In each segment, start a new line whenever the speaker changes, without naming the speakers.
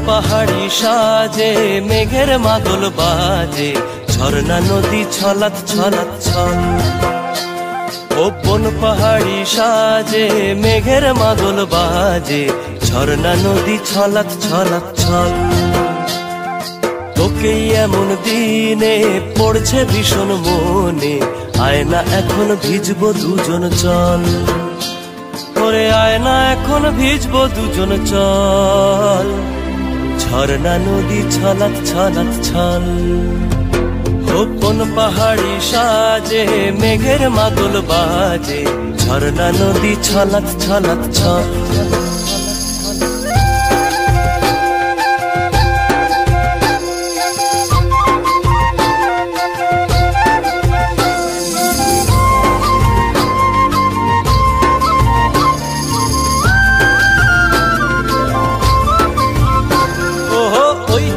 পাহাড়ি সাজে মেঘের মাদল বাজে, ঝর্ণা নদী ছলাৎ ছলাৎ ছল। ও বন পাহাড়ি সাজে মেঘের মাদল বাজে, ঝর্ণা নদী ছলাৎ ছলাৎ ছল। তোকে এমন দিনে পড়ছে ভীষণ মনে, আয়না এখন ভিজবো দুজন চল। ওরে আয়না এখন ভিজবো দুজন চল, ঝর্ণা নদী ছলাৎ ছলাৎ ছল। কোন পাহাড়ি সাজে মেঘের মাদল বাজে, ঝর্ণা নদী ছলাৎ ছলাৎ ছল।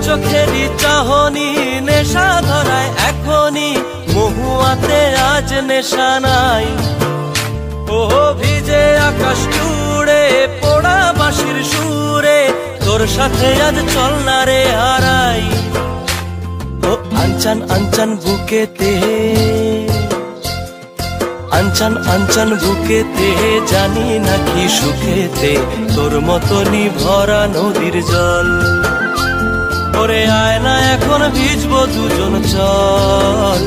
চোখেরই চাহনি নেশা ধরায় এখনই, মহুয়াতে আজ নেশা নাই। ও ভিজে আকাশ জুড়ে পোড়া বাঁশির সুরে, তোর সাথে আজ চল না রে হারাই। ও আনচান আনচান বুকেতে, আনচান আনচান বুকেতে, জানি নাকি সুখেতে তোর মতনই ভরা নদীর জল। ওরে আয়না এখন ভিজবো দুজন চল,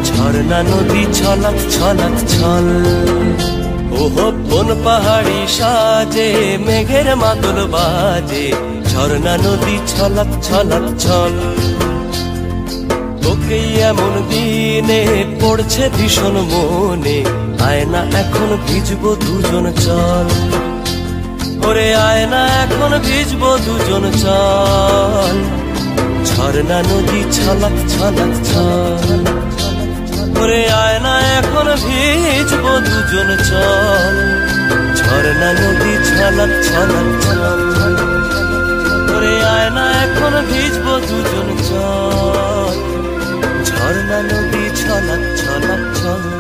ঝর্ণা নদী ছলাৎ ছলাৎ ছল। ওহো বন পাহাড়ি সাজে মেঘের মাদল বাজে, ঝর্ণা নদী ছলাৎ ছলাৎ ছল। তোকে এমন দিনে পড়ছে ভীষণ মনে, আয়না এখন ভিজবো দুজন চল। ওরে আয়না এখন ভিজবো দুজন চল, ঝর্ণা নদী ছলাৎ ছলাৎ ছল। ওরে আয়না এখন ভিজবো দুজন চল, ঝর্ণা নদী ছলাৎ ছলাৎ ছল। ওরে আয়না এখন ভিজবো দুজন চল, ঝর্ণা নদী ছলাৎ ছলাৎ ছল।